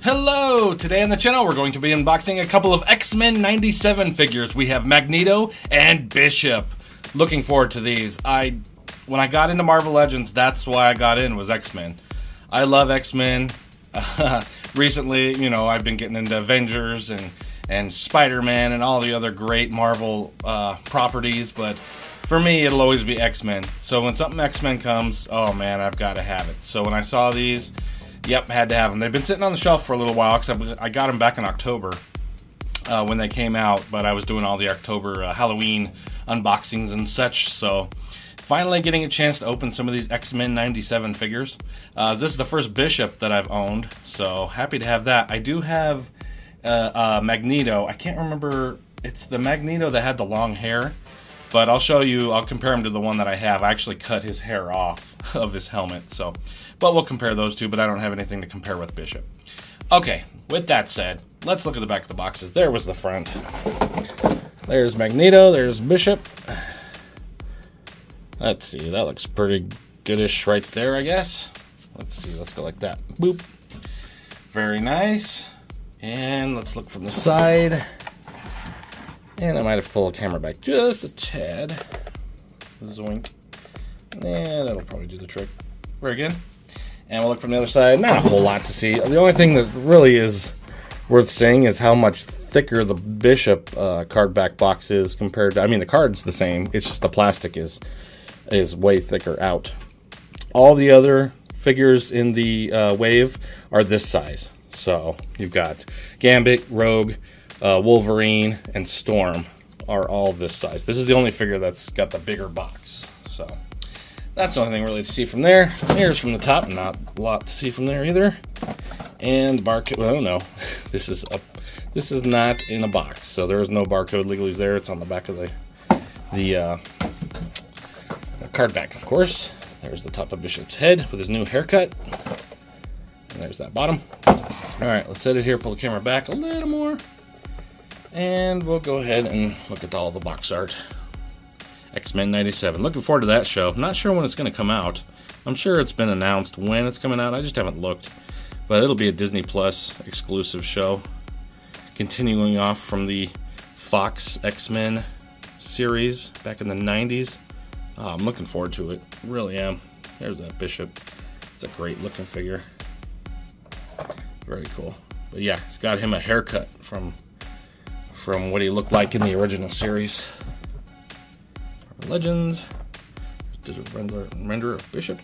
Hello! Today on the channel we're going to be unboxing a couple of X-Men 97 figures. We have Magneto and Bishop. Looking forward to these. When I got into Marvel Legends, that's why I got in, was X-Men. I love X-Men. Recently, you know, I've been getting into Avengers and Spider-Man and all the other great Marvel properties, but for me it'll always be X-Men. So when something X-Men comes, oh man, I've got to have it. So when I saw these, yep, had to have them. They've been sitting on the shelf for a little while because I got them back in October when they came out, but I was doing all the October Halloween unboxings and such, so finally getting a chance to open some of these X-Men 97 figures. This is the first Bishop that I've owned, so happy to have that. I do have Magneto. I can't remember, it's the Magneto that had the long hair, but I'll show you, I'll compare him to the one that I have. I actually cut his hair off of his helmet, so, but we'll compare those two, but I don't have anything to compare with Bishop. Okay, with that said, let's look at the back of the boxes. There was the front. There's Magneto, there's Bishop. Let's see, that looks pretty goodish right there, I guess. Let's see, let's go like that. Boop. Very nice. And let's look from the side. And I might have pulled the camera back just a tad. Zoink. Yeah, that'll probably do the trick. Very good. And we'll look from the other side. Not a whole lot to see. The only thing that really is worth saying is how much thicker the Bishop card back box is compared to, I mean, the card's the same. It's just the plastic is way thicker out. All the other figures in the wave are this size. So you've got Gambit, Rogue, Wolverine, and Storm are all this size. This is the only figure that's got the bigger box. So that's the only thing really to see from there. Here's from the top, not a lot to see from there either. And the barcode, oh no, this is not in a box, so there is no barcode legalese there. It's on the back of the card back, of course. There's the top of Bishop's head with his new haircut. And there's that bottom. Alright, let's set it here, pull the camera back a little more. And we'll go ahead and look at all the box art. X-Men 97. Looking forward to that show. Not sure when it's going to come out. I'm sure it's been announced when it's coming out. I just haven't looked. But it'll be a Disney Plus exclusive show. Continuing off from the Fox X-Men series back in the 90s. Oh, I'm looking forward to it. Really am. There's that Bishop. It's a great looking figure. Very cool. But yeah, it's got him a haircut from what he looked like in the original series. Legends. Digital render of Bishop.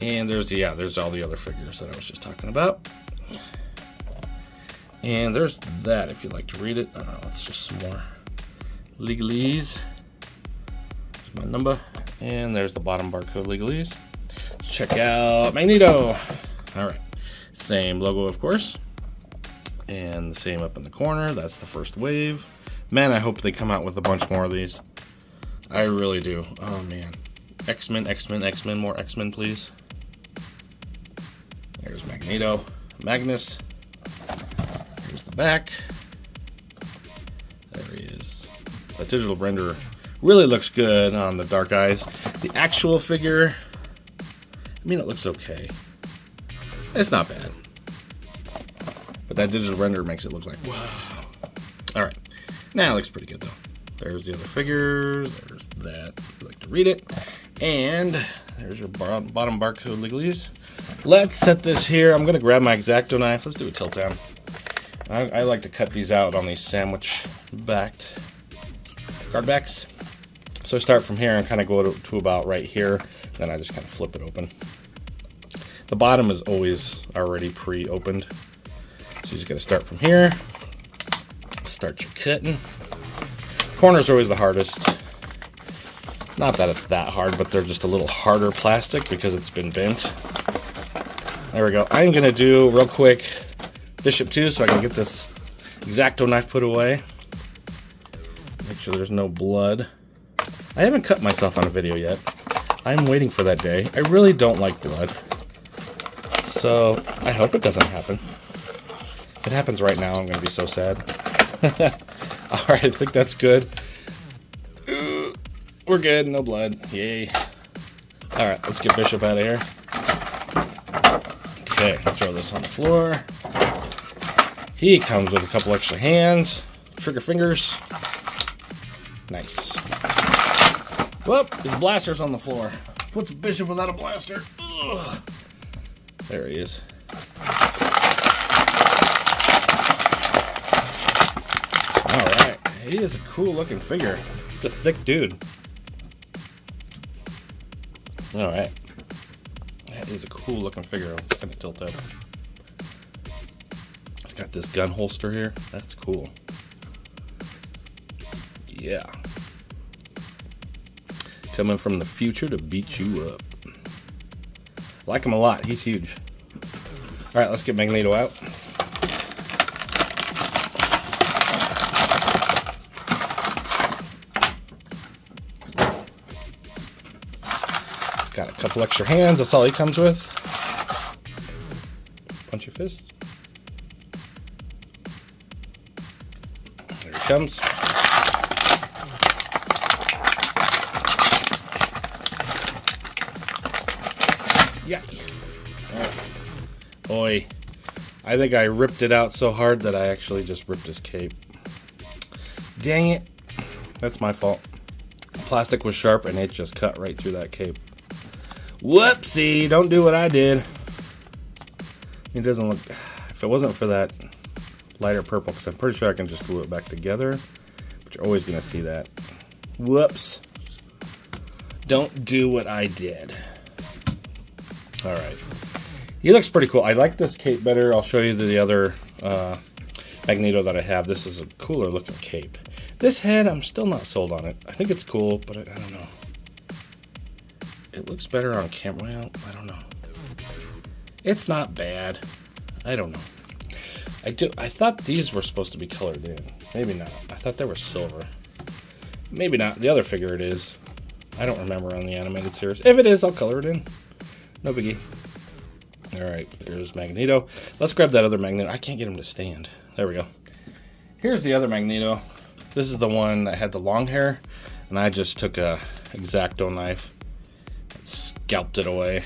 And there's all the other figures that I was just talking about. And there's that if you'd like to read it. I don't know, it's just some more legalese. There's my number. And there's the bottom barcode legalese. Check out Magneto. Alright. Same logo, of course. And the same up in the corner. That's the first wave. Man, I hope they come out with a bunch more of these. I really do. Oh man. X-Men, X-Men, X-Men. More X-Men, please. There's Magneto. Magnus. Here's the back. There he is. That digital render really looks good on the dark eyes. The actual figure, I mean, it looks okay. It's not bad. But that digital render makes it look like, wow. Alright. Now it looks pretty good, though. There's the other figures. There's that, if you'd like to read it. And there's your bottom barcode legalese. Let's set this here. I'm going to grab my X-Acto knife. Let's do a tilt down. I like to cut these out on these sandwich-backed card backs. So I start from here and kind of go to about right here. Then I just kind of flip it open. The bottom is always already pre-opened. So you just got to start from here. Start your cutting. Corners are always the hardest. Not that it's that hard, but they're just a little harder plastic because it's been bent. There we go. I'm going to do real quick Bishop 2 so I can get this X-Acto knife put away. Make sure there's no blood. I haven't cut myself on a video yet. I'm waiting for that day. I really don't like blood. So I hope it doesn't happen. If it happens right now, I'm going to be so sad. Alright, I think that's good. We're good, no blood. Yay. Alright, let's get Bishop out of here. Okay, throw this on the floor. He comes with a couple extra hands, trigger fingers. Nice. Whoop, his blaster's on the floor. What's a bishop without a blaster? Ugh. There he is. Alright, he is a cool looking figure. He's a thick dude. Alright. That is a cool looking figure. It's kind of tilted. It's got this gun holster here. That's cool. Yeah. Coming from the future to beat you up. I like him a lot. He's huge. Alright, let's get Magneto out. Got a couple extra hands. That's all he comes with. Punch your fist. There he comes. Yeah. Boy, I think I ripped it out so hard that I actually just ripped his cape. Dang it. That's my fault. The plastic was sharp and it just cut right through that cape. Whoopsie, don't do what I did. It doesn't look, if it wasn't for that lighter purple, because I'm pretty sure I can just glue it back together, but you're always going to see that. Whoops. Don't do what I did. Alright. He looks pretty cool. I like this cape better. I'll show you the other Magneto that I have. This is a cooler looking cape. This head, I'm still not sold on it. I think it's cool, but I don't know. It looks better on camera. Well, I don't know. It's not bad. I don't know. I thought these were supposed to be colored in. Maybe not. I thought they were silver. Maybe not. The other figure it is. I don't remember on the animated series. If it is, I'll color it in. No biggie. Alright, there's Magneto. Let's grab that other Magneto. I can't get him to stand. There we go. Here's the other Magneto. This is the one that had the long hair. And I just took a X-Acto knife and scalped it away.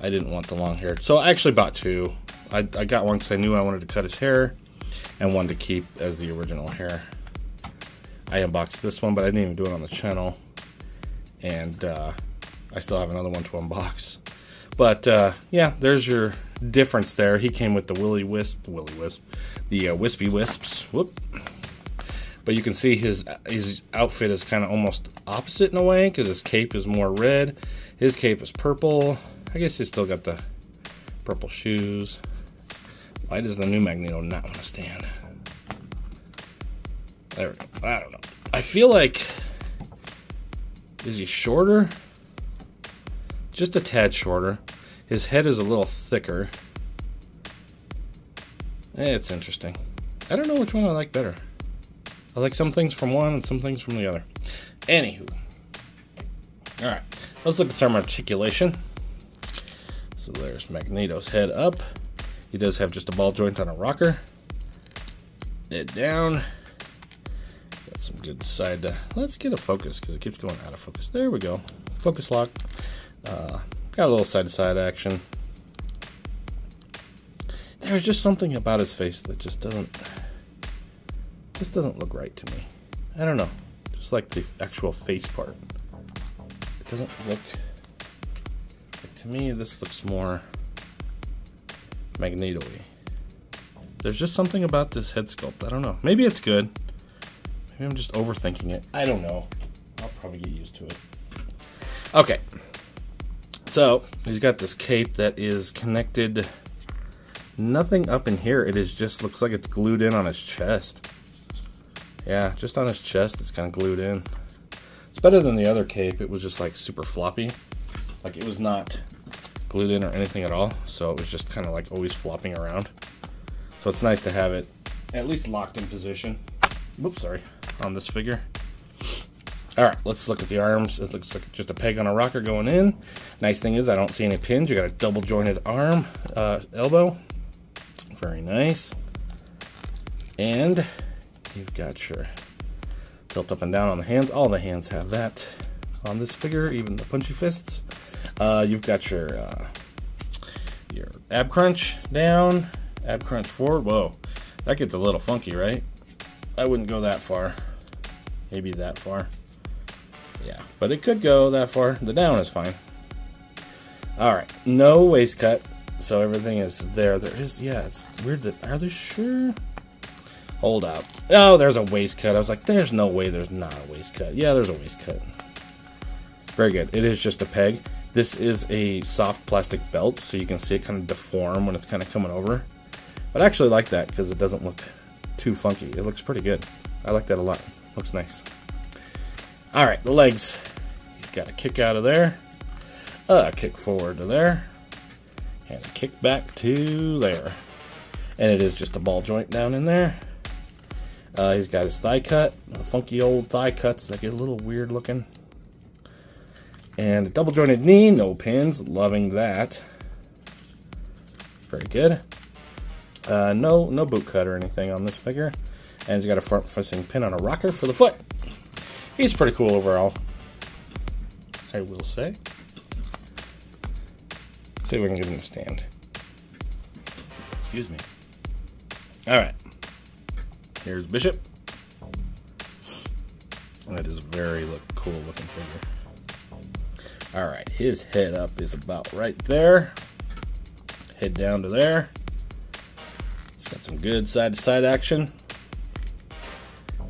I didn't want the long hair. So I actually bought two. I got one because I knew I wanted to cut his hair. And one to keep as the original hair. I unboxed this one, but I didn't even do it on the channel. And I still have another one to unbox. But yeah, there's your difference there. He came with the the Wispy Wisps. Whoop. But you can see his outfit is kind of almost opposite in a way, because his cape is more red. His cape is purple. I guess he's still got the purple shoes. Why does the new Magneto not want to stand? There we go. I don't know. I feel like, is he shorter? Just a tad shorter. His head is a little thicker. It's interesting. I don't know which one I like better. I like some things from one and some things from the other. Anywho. Alright. Let's look at some articulation. So there's Magneto's head up. He does have just a ball joint on a rocker. Head down. Got some good side to... Let's get a focus because it keeps going out of focus. There we go. Focus lock. Got a little side-to-side action. There's just something about his face that just doesn't look right to me. I don't know. Just like the actual face part. It doesn't look... Like, to me, this looks more Magneto-y. There's just something about this head sculpt. I don't know. Maybe it's good. Maybe I'm just overthinking it. I don't know. I'll probably get used to it. Okay. So, he's got this cape that is connected. Nothing up in here. It is just looks like it's glued in on his chest. Yeah, just on his chest it's kind of glued in. It's better than the other cape. It was just like super floppy. Like it was not glued in or anything at all. So it was just kind of like always flopping around. So it's nice to have it at least locked in position. Whoops, sorry. On this figure. Alright, let's look at the arms. It looks like just a peg on a rocker going in. Nice thing is I don't see any pins. You got a double jointed arm, elbow. Very nice. And you've got your tilt up and down on the hands. All the hands have that on this figure, even the punchy fists. You've got your ab crunch down. Ab crunch forward. Whoa, that gets a little funky, right? I wouldn't go that far. Maybe that far. Yeah, but it could go that far. The down is fine. All right, no waist cut, so everything is there. There is, yeah, it's weird that, are they sure? Hold up. Oh, there's a waist cut. I was like, there's no way there's not a waist cut. Yeah, there's a waist cut. Very good. It is just a peg. This is a soft plastic belt, so you can see it kind of deform when it's kind of coming over. But I actually like that because it doesn't look too funky. It looks pretty good. I like that a lot. Looks nice. All right, the legs. He's got a kick out of there, a kick forward to there, and a kick back to there. And it is just a ball joint down in there. He's got his thigh cut, the funky old thigh cuts that get a little weird looking. And a double jointed knee, no pins, loving that. Very good. No boot cut or anything on this figure. And he's got a front facing pin on a rocker for the foot. He's pretty cool overall, I will say. Let's see if we can get him to stand. Excuse me. Alright. Here's Bishop. That is very cool looking figure. Alright, his head up is about right there. Head down to there. He's got some good side-to-side action.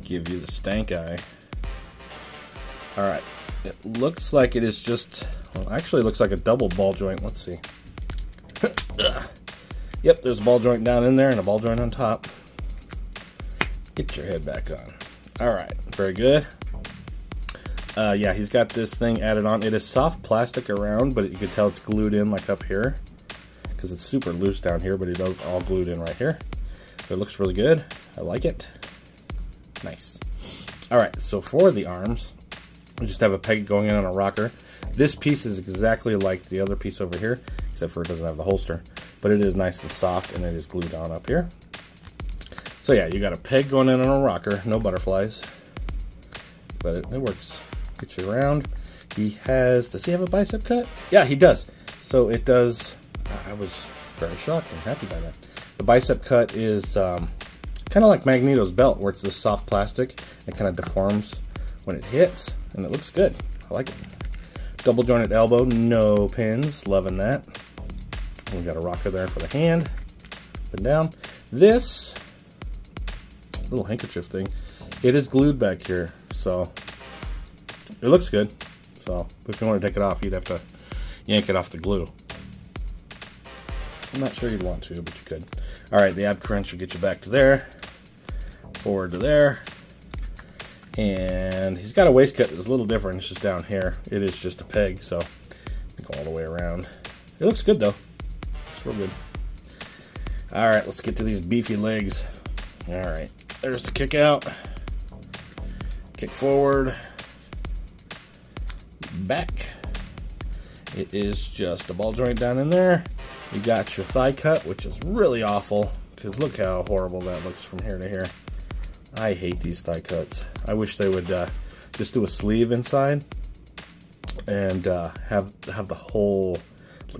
Give you the stank eye. Alright, it looks like it is just, well, actually it looks like a double ball joint. Let's see. Yep, there's a ball joint down in there and a ball joint on top. Get your head back on. Alright, very good. Yeah, he's got this thing added on. It is soft plastic around, but you can tell it's glued in like up here. Because it's super loose down here, but it does all glued in right here. It looks really good. I like it. Nice. Alright, so for the arms, we just have a peg going in on a rocker. This piece is exactly like the other piece over here, except for it doesn't have the holster. But it is nice and soft, and it is glued on up here. So yeah, you got a peg going in on a rocker, no butterflies. But it works. Get you around. He has, does he have a bicep cut? Yeah, he does. So it does, I was very shocked and happy by that. The bicep cut is kind of like Magneto's belt, where it's this soft plastic. It kind of deforms when it hits, and it looks good. I like it. Double jointed elbow, no pins, loving that. We got a rocker there for the hand, up and down. This little handkerchief thing, it is glued back here, so it looks good. So if you want to take it off, you'd have to yank it off the glue. I'm not sure you'd want to, but you could. Alright, the ab crunch will get you back to there, forward to there. And he's got a waist cut that's a little different. It's just down here. It is just a peg, so go all the way around. It looks good though. It's real good. Alright, let's get to these beefy legs. Alright, there's the kick out. Kick forward. Back. It is just a ball joint down in there. You got your thigh cut, which is really awful, because look how horrible that looks from here to here. I hate these thigh cuts. I wish they would just do a sleeve inside and have the whole,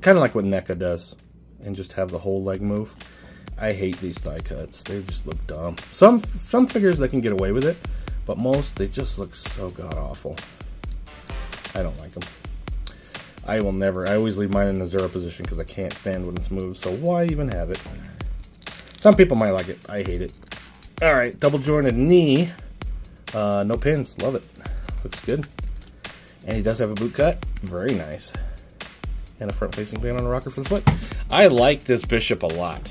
kind of like what NECA does, and just have the whole leg move. I hate these thigh cuts. They just look dumb. Some figures they can get away with it, but most they just look so god awful. I don't like them. I will never. I always leave mine in the 0 position because I can't stand when it's moved. So why even have it? Some people might like it. I hate it. All right, double jointed knee, no pins. Love it. Looks good. And he does have a boot cut. Very nice. And a front-facing pin on a rocker for the foot. I like this Bishop a lot.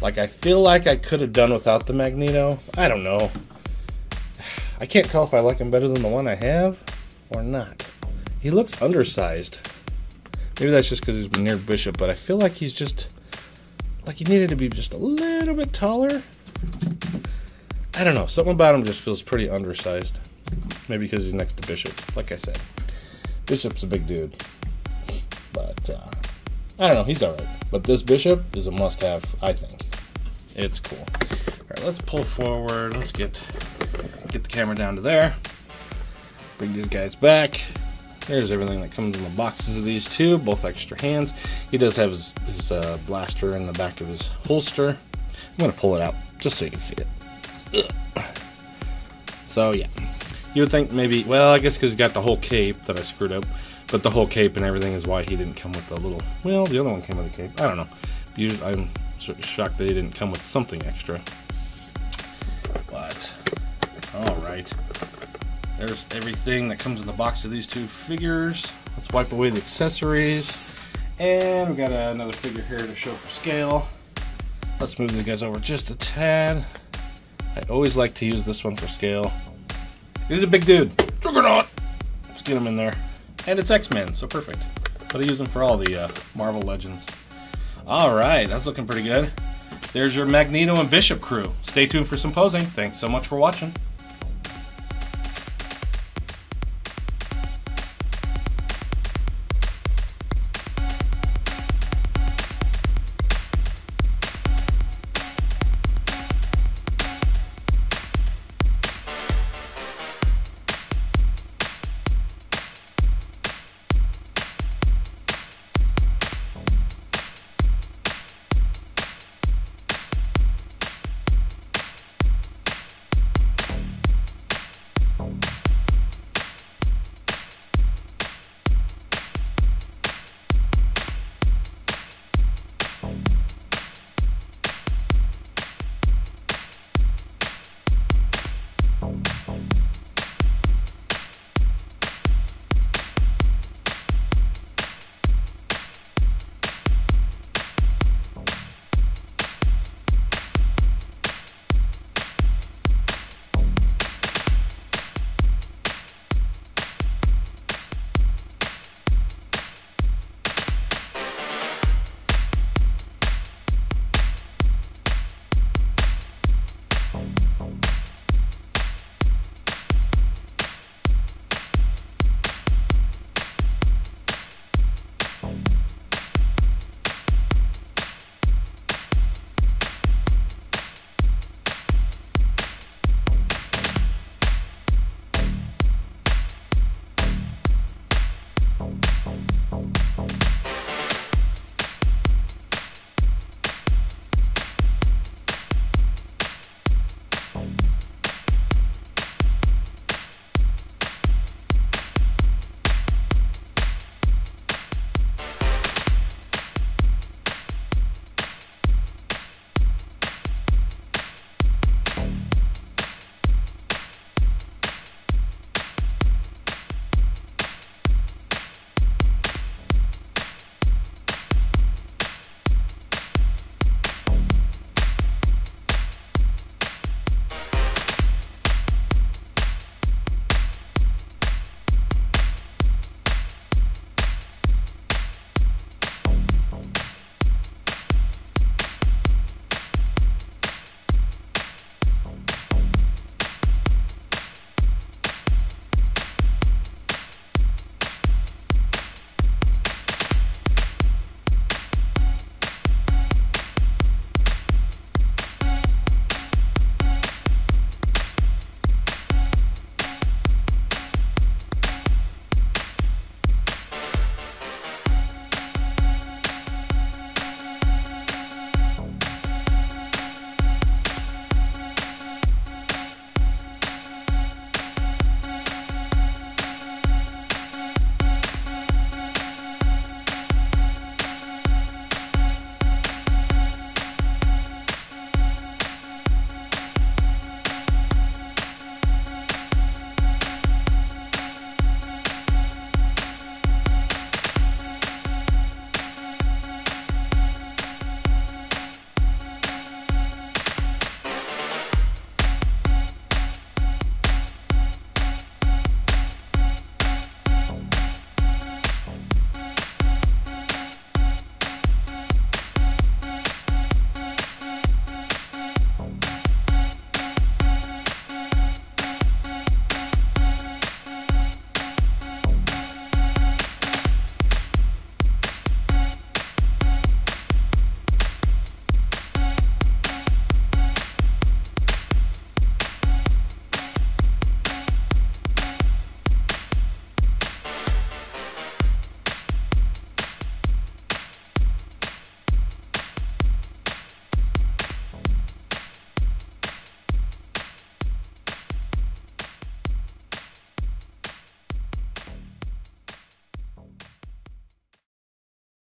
Like, I feel like I could have done without the Magneto. I don't know. I can't tell if I like him better than the one I have or not. He looks undersized. Maybe that's just because he's near Bishop, but I feel like he's just, like he needed to be just a little bit taller. I don't know. Something about him just feels pretty undersized. Maybe because he's next to Bishop. Like I said, Bishop's a big dude. But, I don't know. He's alright. But this Bishop is a must-have, I think. It's cool. Alright, let's pull forward. Let's get the camera down to there. Bring these guys back. There's everything that comes in the boxes of these two, both extra hands. He does have his blaster in the back of his holster. I'm going to pull it out just so you can see it. Ugh. So yeah, you would think maybe, well, I guess because he's got the whole cape that I screwed up, but the whole cape and everything is why he didn't come with the little, well, the other one came with a cape. I don't know. I'm shocked that he didn't come with something extra. But, alright. There's everything that comes in the box of these two figures. Let's wipe away the accessories. And we got another figure here to show for scale. Let's move these guys over just a tad. I always like to use this one for scale. He's a big dude. Juggernaut! Let's get him in there. And it's X-Men, so perfect. But I use them for all the Marvel Legends. Alright, that's looking pretty good. There's your Magneto and Bishop crew. Stay tuned for some posing. Thanks so much for watching. Boom.